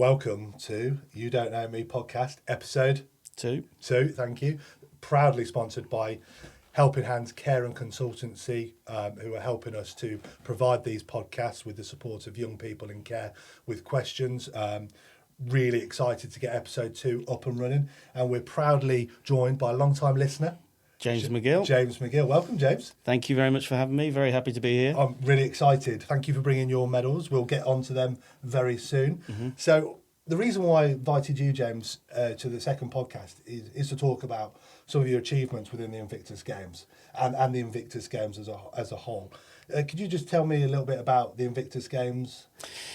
welcome to You Don't Know Me podcast, episode 2. Thank you. Proudly sponsored by Helping Hands Care and Consultancy, who are helping us to provide these podcasts with the support of young people in care with questions. Really excited to get episode 2 up and running. And we're proudly joined by a long-time listener, James McGill. James McGill. Welcome, James. Thank you very much for having me. Very happy to be here. I'm really excited. Thank you for bringing your medals. We'll get onto them very soon. Mm-hmm. So the reason why I invited you, James, to the second podcast is to talk about some of your achievements within the Invictus Games and the Invictus Games as a whole. Could you just tell me a little bit about the Invictus Games?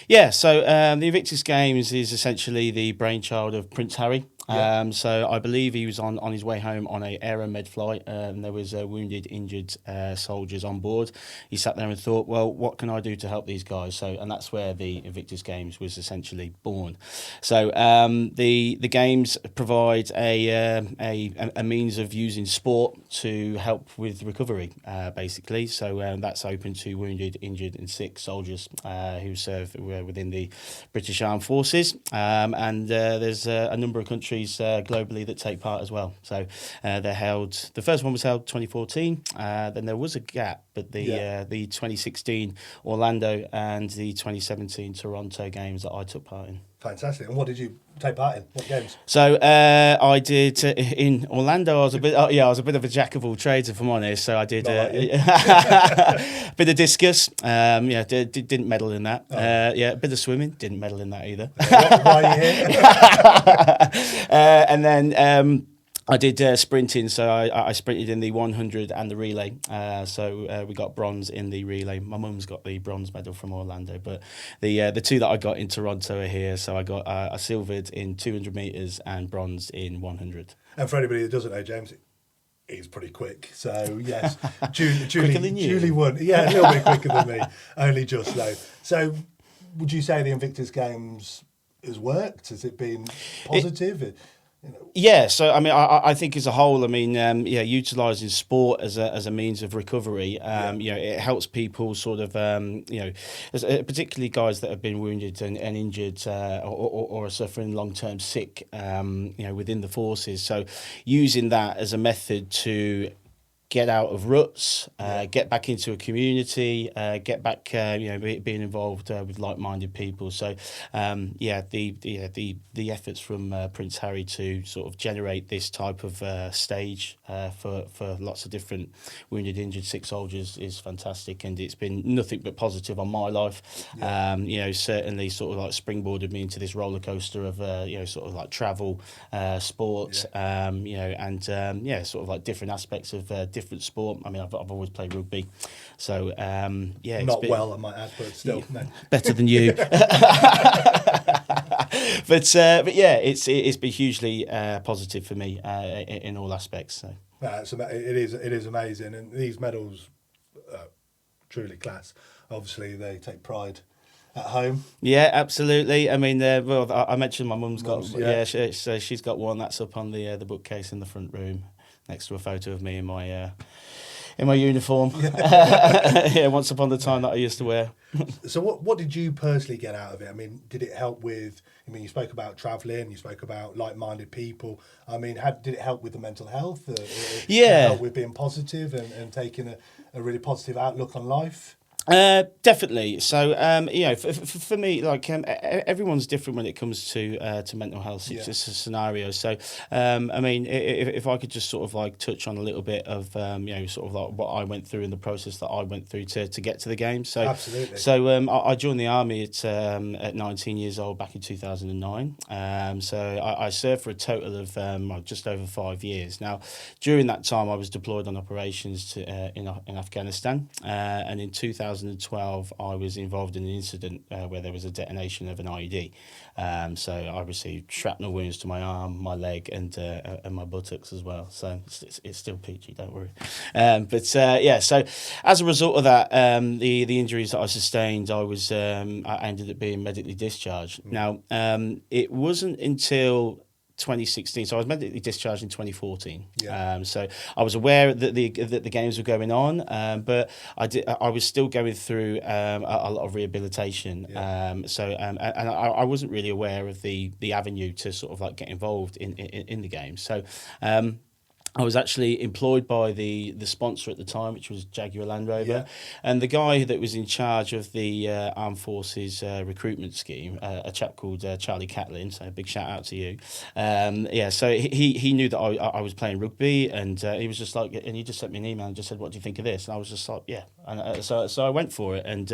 Yeah, so the Invictus Games is essentially the brainchild of Prince Harry. Yeah. So I believe he was on his way home on a Aeromed flight, and there was wounded, injured soldiers on board. He sat there and thought, well, what can I do to help these guys? And that's where the Invictus Games was essentially born. So the games provide a means of using sport to help with recovery, basically. So that's open to wounded, injured, and sick soldiers who serve within the British Armed Forces, and there's a number of countries globally that take part as well. So they're held. The first one was held 2014. Then there was a gap, but the 2016 Orlando and the 2017 Toronto games that I took part in. Fantastic. And what did you take part in? What games? So I did in Orlando. I was a bit of a jack of all trades, if I'm honest. So I did a bit of discus. Didn't medal in that. A bit of swimming. Didn't medal in that either. Why are you here? And then I did sprinting, so I sprinted in the 100 and the relay. So we got bronze in the relay. My mum's got the bronze medal from Orlando, but the two that I got in Toronto are here. So I got I silvered in 200 metres and bronze in 100. And for anybody that doesn't know, James, he's pretty quick. So yes, Julie won. Yeah, a little bit quicker than me, only just though. So would you say the Invictus Games has worked? Has it been positive? Yeah, so I mean, I think as a whole, I mean, utilising sport as a means of recovery, it helps people sort of, particularly guys that have been wounded and injured or are suffering long-term sick, within the forces. So using that as a method to get out of ruts, get back into a community, get back, being involved with like-minded people. So, the efforts from Prince Harry to sort of generate this type of stage for lots of different wounded, injured, sick soldiers is fantastic, and it's been nothing but positive on my life. Yeah. Certainly sort of like springboarded me into this roller coaster of sort of like travel, sports, sort of like different aspects of different sport. I mean, I've always played rugby, so not well, I might add, but still no. Better than you. but yeah, it's been hugely positive for me in all aspects. So it is amazing, and these medals are truly class. Obviously, they take pride at home. Yeah, absolutely. I mean, I mentioned my mum's got she's got one that's up on the bookcase in the front room, next to a photo of me in my uniform. Yeah, once upon a time that I used to wear. So what did you personally get out of it? I mean, did it help with, you spoke about travelling, you spoke about like-minded people. I mean, did it help with the mental health? Did it help with being positive and taking a really positive outlook on life? Definitely. So, for me, like everyone's different when it comes to mental health. It's just a scenario. So, I mean, if I could just sort of like touch on a little bit of, sort of like what I went through in the process that I went through to get to the games. So, absolutely. So, I joined the army at 19 years old back in 2009. So I served for a total of just over 5 years. Now, during that time, I was deployed on operations in Afghanistan, and in 2012, I was involved in an incident where there was a detonation of an IED. So I received shrapnel wounds to my arm, my leg, and my buttocks as well. So it's still peachy, don't worry. So as a result of that, the injuries that I sustained, I ended up being medically discharged. Now, it wasn't until 2016. So I was medically discharged in 2014. Yeah. So I was aware that the games were going on, but I was still going through a lot of rehabilitation. Yeah. And I wasn't really aware of the avenue to sort of like get involved in the games. So. I was actually employed by the sponsor at the time, which was Jaguar Land Rover, Yeah. and the guy that was in charge of the Armed Forces recruitment scheme, a chap called Charlie Catlin. So a big shout out to you. So he knew that I was playing rugby, and he was just like, and he just sent me an email and just said, "What do you think of this?" And I was just like, "Yeah," and so I went for it, and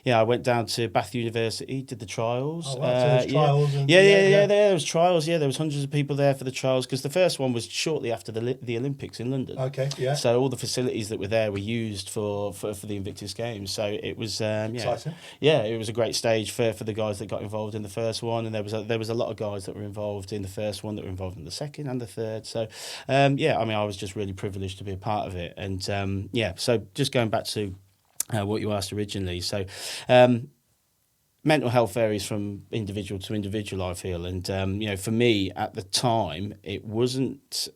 I went down to Bath University, did the trials. Oh, wow. So there's trials. There was trials. Yeah, there was hundreds of people there for the trials because the first one was shortly after the Olympics in London. Okay, yeah. So all the facilities that were there were used for the Invictus Games. So it was Exciting. Yeah, it was a great stage for the guys that got involved in the first one, and there was a lot of guys that were involved in the first one that were involved in the second and the third. So I was just really privileged to be a part of it, and so just going back to what you asked originally, so. Mental health varies from individual to individual, I feel, and for me at the time, it wasn't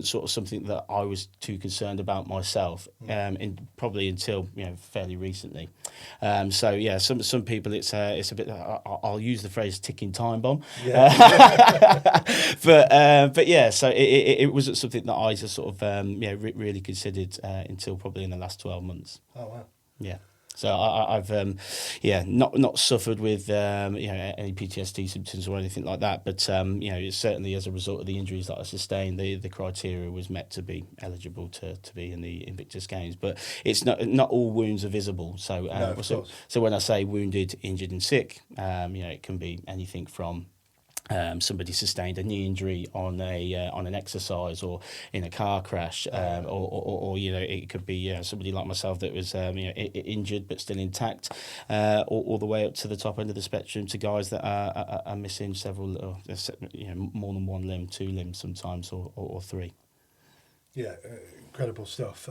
sort of something that I was too concerned about myself, probably until fairly recently. Some people it's a bit. I'll use the phrase "ticking time bomb," Yeah. So it wasn't something that I just sort of really considered until probably in the last 12 months. Oh wow. Yeah. So I've not suffered with any PTSD symptoms or anything like that, but certainly as a result of the injuries that I sustained, the criteria was met to be eligible to be in the Invictus Games. But it's not all wounds are visible. So No, so when I say wounded, injured, and sick, it can be anything from. Somebody sustained a knee injury on an exercise or in a car crash, or it could be somebody like myself that was injured but still intact, all the way up to the top end of the spectrum to guys that are missing several, more than one limb, two limbs sometimes, or three. Yeah, incredible stuff.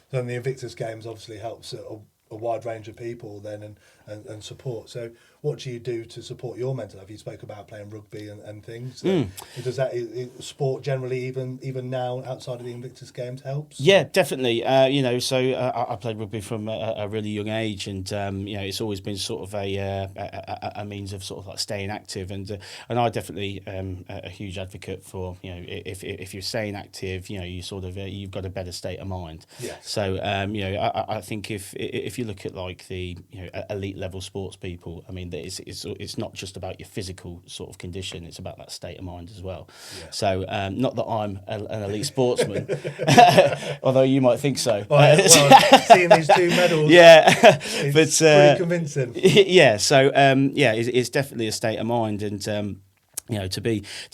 Then the Invictus Games obviously helps a wide range of people then and support. So what do you do to support your mental health? You spoke about playing rugby and things. Does that sport generally even now outside of the Invictus Games helps? Yeah, definitely. I played rugby from a really young age, and it's always been sort of a means of sort of like staying active, and I definitely am a huge advocate for if you're staying active, you sort of you've got a better state of mind. Yes. So I think if you look at like the elite level sports people, I mean it's not just about your physical sort of condition; it's about that state of mind as well. Yeah. So not that I'm an elite sportsman, although you might think so. Well, seeing these two medals, but pretty convincing. Yeah. So it's definitely a state of mind, and to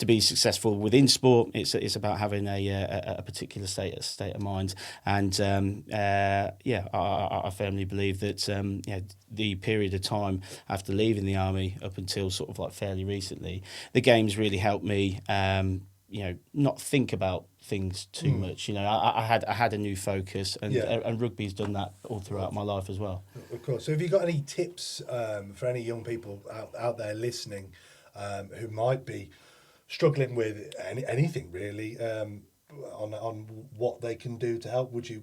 be successful within sport, it's about having a particular state of mind, and I firmly believe that the period of time after leaving the army up until sort of like fairly recently, the games really helped me not think about things too much. I had a new focus, and rugby's done that all throughout my life as well. Of course. So have you got any tips for any young people out there listening who might be struggling with anything really, on what they can do to help? Would you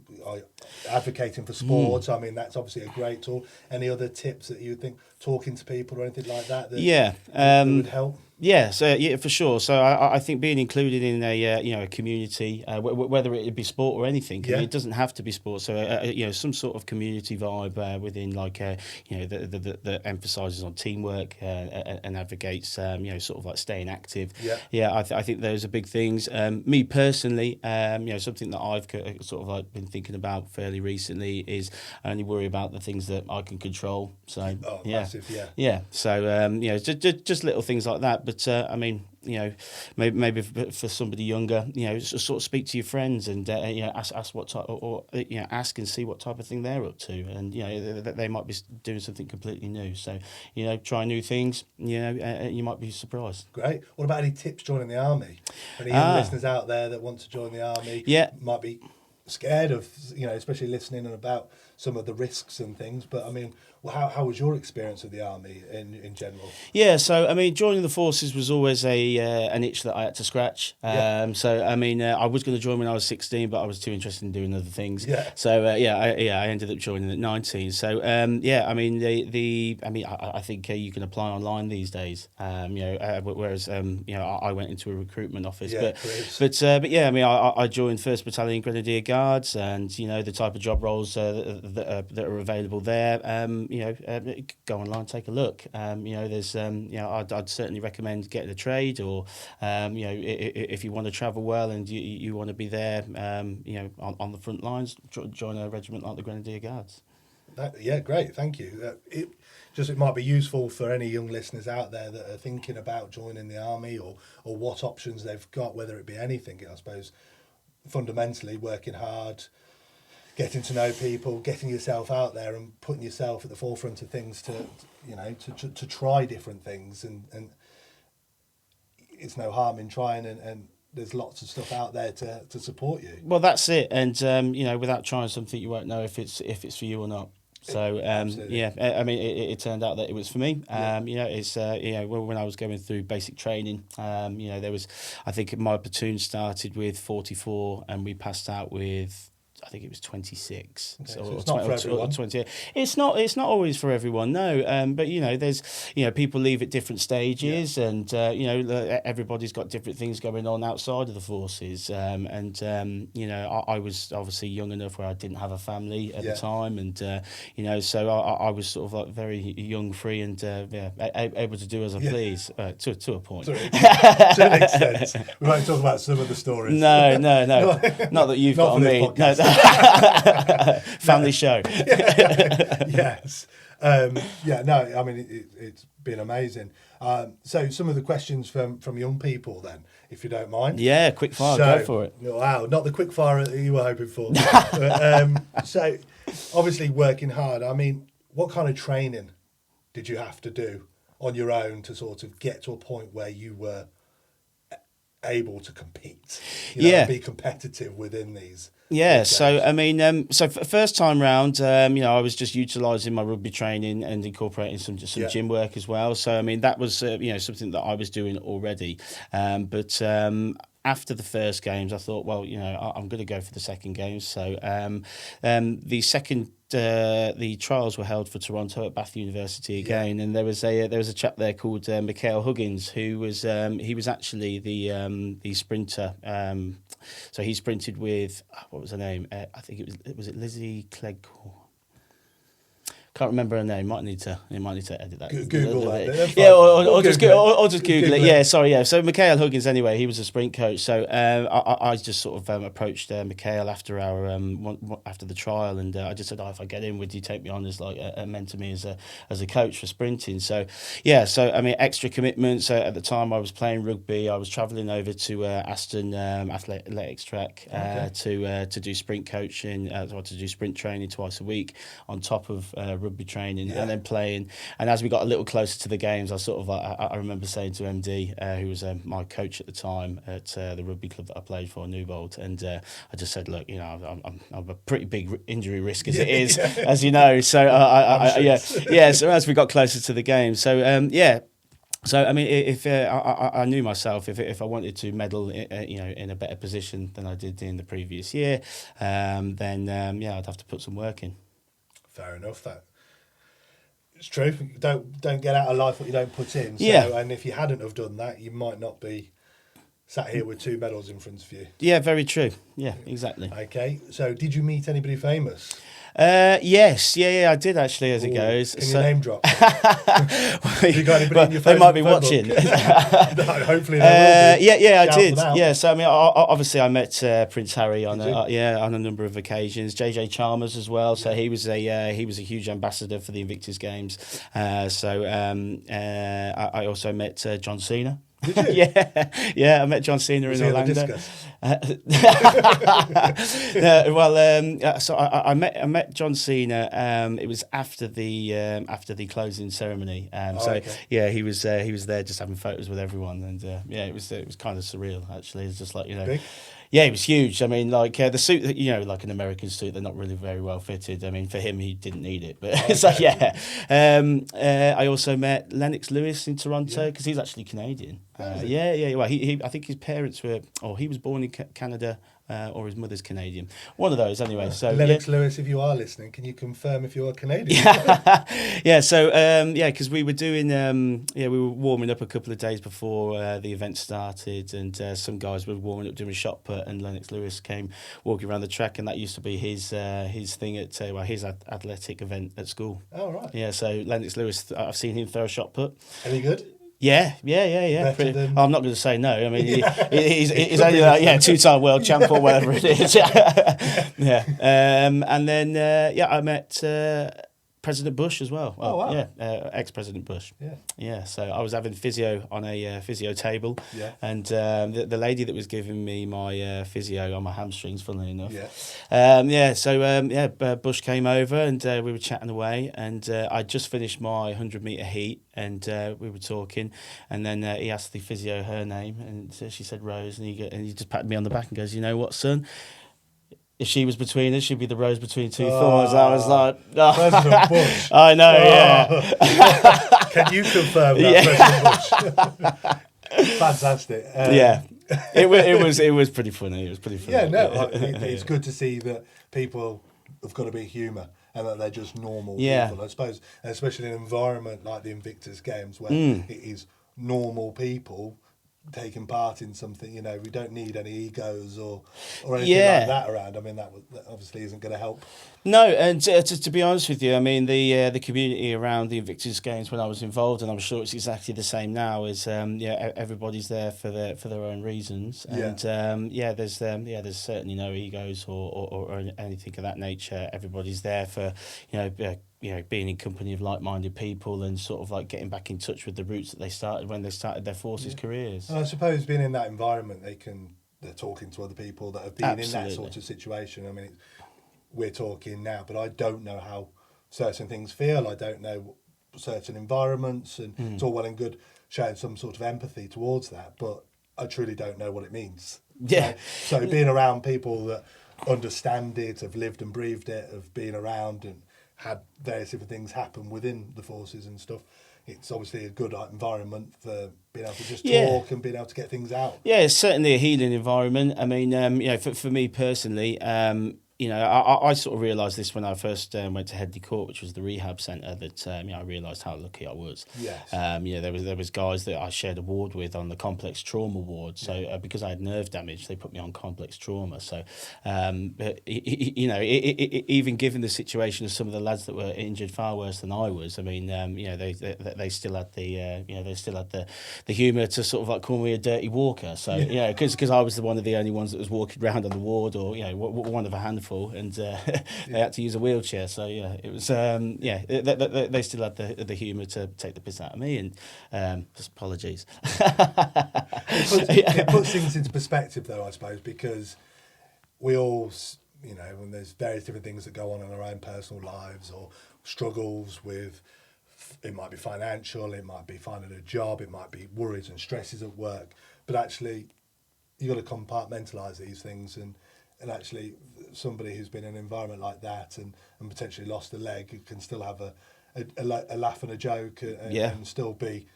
advocating for sports? I mean, that's obviously a great tool. Any other tips that you would think, talking to people or anything like that that would help? Yeah, so for sure. So I think being included in a community, whether it be sport or anything, it doesn't have to be sport. So some sort of community vibe within that emphasises on teamwork and advocates sort of like staying active. I think those are big things. Me personally, something that I've sort of like been thinking about fairly recently is I only worry about the things that I can control. So massive, So just little things like that. But I mean, maybe for somebody younger, sort of speak to your friends and ask what type, or ask and see what type of thing they're up to, and they might be doing something completely new. So try new things. You might be surprised. Great. What about any tips joining the army? Any young listeners out there that want to join the army? Yeah, might be scared of, especially listening about some of the risks and things. But I mean, how was your experience of the army in general? Yeah, so I mean, joining the forces was always an itch that I had to scratch. So I mean, I was going to join when I was 16, but I was too interested in doing other things. Yeah. So I ended up joining at 19. So I mean, I think you can apply online these days. Whereas I went into a recruitment office. Yeah, but yeah, I mean, I joined 1st Battalion Grenadier Guards, and the type of job roles that are available there. Go online, take a look. There's I'd certainly recommend getting a trade, or if you want to travel well and you want to be there, on the front lines, join a regiment like the Grenadier Guards. Great, thank you. It might be useful for any young listeners out there that are thinking about joining the army, or what options they've got, whether it be anything. I suppose fundamentally working hard, getting to know people, getting yourself out there and putting yourself at the forefront of things to try different things, and it's no harm in trying, and there's lots of stuff out there to support you. Well, that's it, and without trying something, you won't know if it's for you or not. So I mean, it turned out that it was for me. It's when I was going through basic training, there was, I think my platoon started with 44, and we passed out with, I think it was 26. Okay, so it's not for everyone. 20. It's not always for everyone, no. But there's people leave at different stages, and everybody's got different things going on outside of the forces. I was obviously young enough where I didn't have a family at the time, and so I was sort of like very young, free, and able to do as I please to a point. To an extent. We won't talk about some of the stories. No. Not that you've got on me. No. Family show. Yes. I mean, it's been amazing. So some of the questions from young people then, if you don't mind. Yeah, quick fire, go for it. Wow, not the quick fire that you were hoping for. So obviously working hard. I mean, what kind of training did you have to do on your own to sort of get to a point where you were able to compete, be competitive within these? Yeah, so I mean, first time round, I was just utilising my rugby training and incorporating some gym work as well. So I mean, that was something that I was doing already. But after the first games, I thought, well, I'm going to go for the second games. So the second. The trials were held for Toronto at Bath University again, and there was a chap there called McGill Huggins, who was he was actually the sprinter. So he sprinted with what was her name? I think it was Lizzie Clegg. Can't remember her name. Might need to edit that. Google that. Yeah, or just Google it. Yeah, sorry. Yeah. So Mikhail Huggins, anyway, he was a sprint coach. So I just sort of approached Mikhail after after the trial, and I just said, if I get in, would you take me on as like a mentor me as a coach for sprinting? So yeah. So I mean, extra commitments. At the time, I was playing rugby. I was travelling over to Aston Athletics Track to do sprint coaching, to do sprint training twice a week on top of rugby training, and then playing. And as we got a little closer to the games, I remember saying to MD, who was my coach at the time at the rugby club that I played for, Newbold, and I just said, look, I'm a pretty big injury risk as it is, as you know. So So as we got closer to the game, so So I mean, if I knew myself, if I wanted to medal, in a better position than I did in the previous year, then I'd have to put some work in. Fair enough. That it's true. Don't get out of life what you don't put in. So, and if you hadn't have done that, you might not be sat here with 2 medals in front of you. Yeah, very true. Yeah, exactly. Okay. So, did you meet anybody famous? Yes, I did actually. As it goes, can you name drop? You got anybody in your they might be watching. No, hopefully they will be. I did. Yeah, so I mean, obviously, I met Prince Harry on a number of occasions. JJ Chalmers as well. So he was a huge ambassador for the Invictus Games. I also met John Cena. Did you? Yeah, I met John Cena in Orlando. So I met John Cena. It was after the closing ceremony. He was there just having photos with everyone, and it was kind of surreal actually. It's just like Big? Yeah, it was huge. I mean, like the suit, like an American suit, they're not really very well fitted. I mean, for him, he didn't need it. But so yeah, I also met Lennox Lewis in Toronto because he's actually Canadian. Yeah. Well, he I think his parents were, or he was born in Canada. Or his mother's Canadian. One of those, anyway. So Lennox Lewis, if you are listening, can you confirm if you're Canadian? Yeah. So because we were doing, we were warming up a couple of days before the event started, and some guys were warming up doing a shot put, and Lennox Lewis came walking around the track, and that used to be his thing at his athletic event at school. Oh right. Yeah. So Lennox Lewis, I've seen him throw a shot put. Any good? Yeah. Than... I'm not going to say no. I mean, he's only like, 2-time world champ or whatever it is. Yeah. And then, I met President Bush as well. Oh, wow. Yeah, ex-President Bush. Yeah. Yeah, so I was having physio on a physio table. Yeah. And the lady that was giving me my physio on my hamstrings, funnily enough. Yeah. Bush came over and we were chatting away, and I just finished my 100-metre heat, and we were talking, and then he asked the physio her name, and she said Rose, and he just patted me on the back and goes, "You know what, son? If she was between us, she'd be the rose between two thorns." I was like, President Bush. I know, yeah. Can you confirm that, President Bush? Fantastic. It was pretty funny. It was pretty funny. Yeah, no, it's good to see that people have got a bit of humour and that they're just normal people. I suppose, and especially in an environment like the Invictus Games where it is normal people taking part in something. We don't need any egos or anything like that around. I mean, that obviously isn't going to help. No, and to be honest with you, I mean the community around the Invictus Games when I was involved, and I'm sure it's exactly the same now. Is everybody's there for their own reasons, and there's certainly no egos or anything of that nature. Everybody's there for being in company of like-minded people and sort of like getting back in touch with the roots that they started when they started their forces careers. And I suppose being in that environment, they're talking to other people that have been Absolutely. in that sort of situation. I mean, we're talking now, but I don't know how certain things feel. I don't know certain environments, and it's all well and good showing some sort of empathy towards that, but I truly don't know what it means. Yeah. So being around people that understand it, have lived and breathed it, have been around and had various different things happen within the forces and stuff, it's obviously a good environment for being able to just talk and being able to get things out. Yeah, it's certainly a healing environment. I mean, for me personally, I sort of realised this when I first went to Headley Court, which was the rehab centre, that I realised how lucky I was. Yes. There was guys that I shared a ward with on the complex trauma ward. So because I had nerve damage, they put me on complex trauma. So, even given the situation of some of the lads that were injured far worse than I was, I mean, they still had the humour to sort of like call me a dirty walker. So because I was one of the only ones that was walking around on the ward, or one of a handful. And they had to use a wheelchair, so it was they still had the humour to take the piss out of me, and just apologies. It puts things into perspective, though, I suppose, because we all, when there's various different things that go on in our own personal lives or struggles with, it might be financial, it might be finding a job, it might be worries and stresses at work, but actually you've got to compartmentalise these things, and actually somebody who's been in an environment like that and potentially lost a leg can still have a laugh and a joke and still be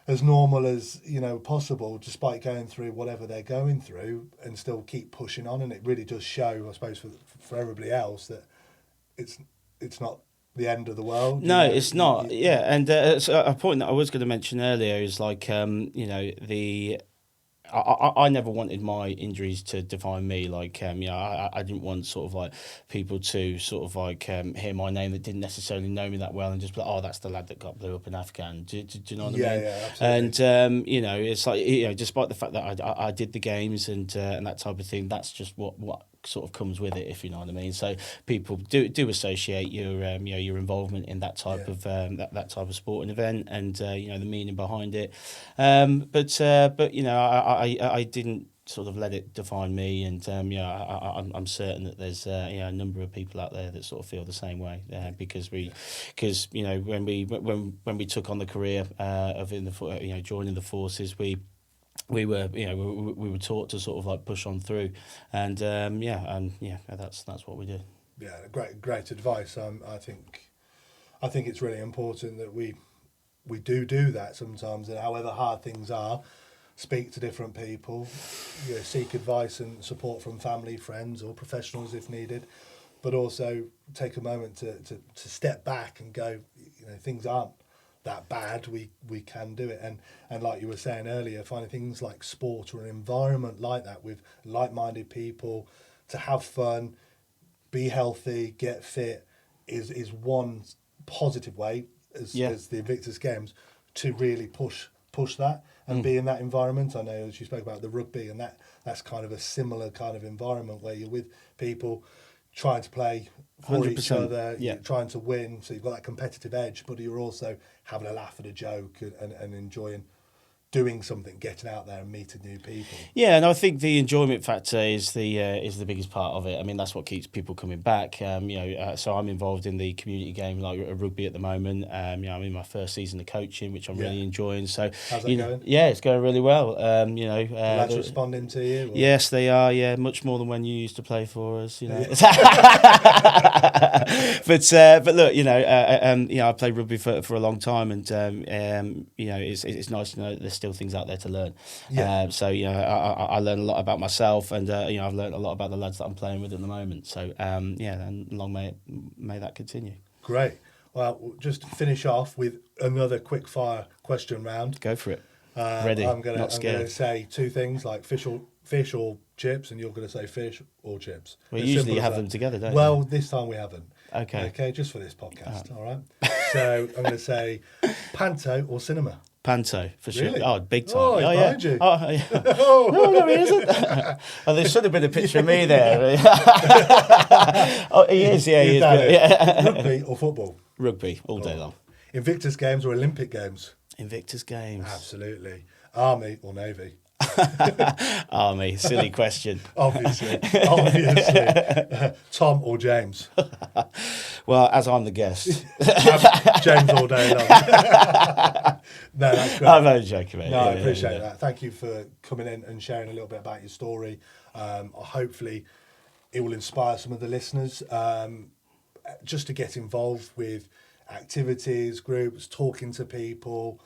as normal as possible, despite going through whatever they're going through, and still keep pushing on. And it really does show, I suppose, for everybody else that it's not the end of the world. No, it's not. And so a point that I was going to mention earlier is like I never wanted my injuries to define me. Like, I didn't want sort of like people to sort of like hear my name that didn't necessarily know me that well and just be like, oh, that's the lad that got blew up in Afghan. Do you know what I mean? Yeah, absolutely. And it's like despite the fact that I did the games and that type of thing, that's just what sort of comes with it, if you know what I mean. So people do associate your involvement in that type of that type of sporting event and the meaning behind it. But I didn't sort of let it define me, and I'm certain that there's a number of people out there that sort of feel the same way because when we took on the career of joining the forces, we we were, we were taught to sort of like push on through, and that's what we did. Yeah, great advice. I think it's really important that we do that sometimes, and however hard things are, speak to different people, seek advice and support from family, friends, or professionals if needed, but also take a moment to step back and go, things aren't that bad. We can do it, and like you were saying earlier, finding things like sport or an environment like that with like-minded people to have fun, be healthy, get fit is one positive way as the Invictus Games to really push that and be in that environment. I know as you spoke about the rugby, and that's kind of a similar kind of environment where you're with people trying to play for each other, you're trying to win, so you've got that competitive edge, but you're also having a laugh at a joke and enjoying doing something, getting out there and meeting new people. Yeah, and I think the enjoyment factor is the biggest part of it. I mean, that's what keeps people coming back. So I'm involved in the community game, like rugby at the moment. I'm in my first season of coaching, which I'm really enjoying. So how's that going? Yeah, it's going really well. The lads responding to you? Or? Yes, they are. Yeah, much more than when you used to play for us. But look, I played rugby for a long time, and it's nice to know that there's still things out there to learn. I learn a lot about myself, and I've learned a lot about the lads that I'm playing with at the moment. So and long may that continue. Great. Well, we'll just finish off with another quick fire question round. Go for it. Ready. I'm gonna say two things like fish or chips, and you're gonna say fish or chips. Well, usually you have them together, don't you? Well, this time we haven't. Okay, just for this podcast. All right. So I'm gonna say panto or cinema. Panto, for sure. Really? Oh, big time. Oh, yeah. You. Oh, yeah. No, he isn't. Oh, there should have been a picture of me there. Oh, he is, yeah. He is. Yeah. Rugby or football? Rugby, all day long. Invictus Games or Olympic Games? Invictus Games. Absolutely. Army or Navy? Army, silly question. Obviously. Tom or James? Well, as I'm the guest. James all day long. No, that's great. I'm only joking, mate. No, I appreciate that. Thank you for coming in and sharing a little bit about your story. Hopefully it will inspire some of the listeners just to get involved with activities, groups, talking to people,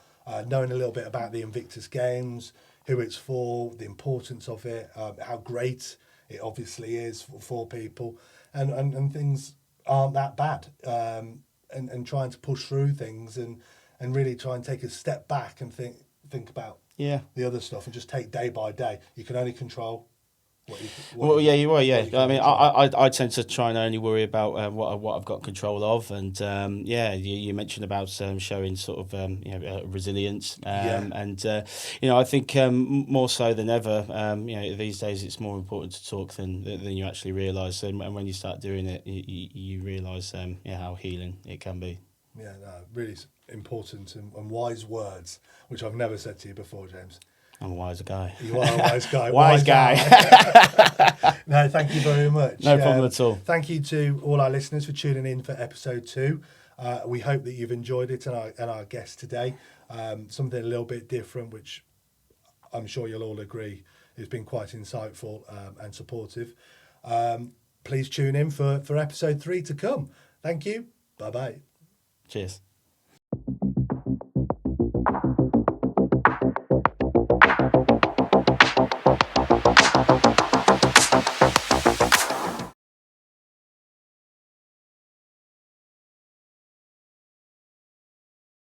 knowing a little bit about the Invictus Games, who it's for, the importance of it, how great it obviously is for people, and things aren't that bad, and trying to push through things and really try and take a step back and think about the other stuff and just take day by day. You can only control what you are. Yeah, I mean, I tend to try and only worry about what I've got control of, and you mentioned about showing sort of resilience, and I think more so than ever, these days it's more important to talk than you actually realise, and when you start doing it, you realise how healing it can be. Yeah, no, really important and wise words, which I've never said to you before, James. I'm a wiser guy. You are a wise guy. wise guy. No, thank you very much. No problem at all. Thank you to all our listeners for tuning in for episode 2. We hope that you've enjoyed it and our guest today. Something a little bit different, which I'm sure you'll all agree has been quite insightful and supportive. Please tune in for episode 3 to come. Thank you. Bye-bye. Cheers.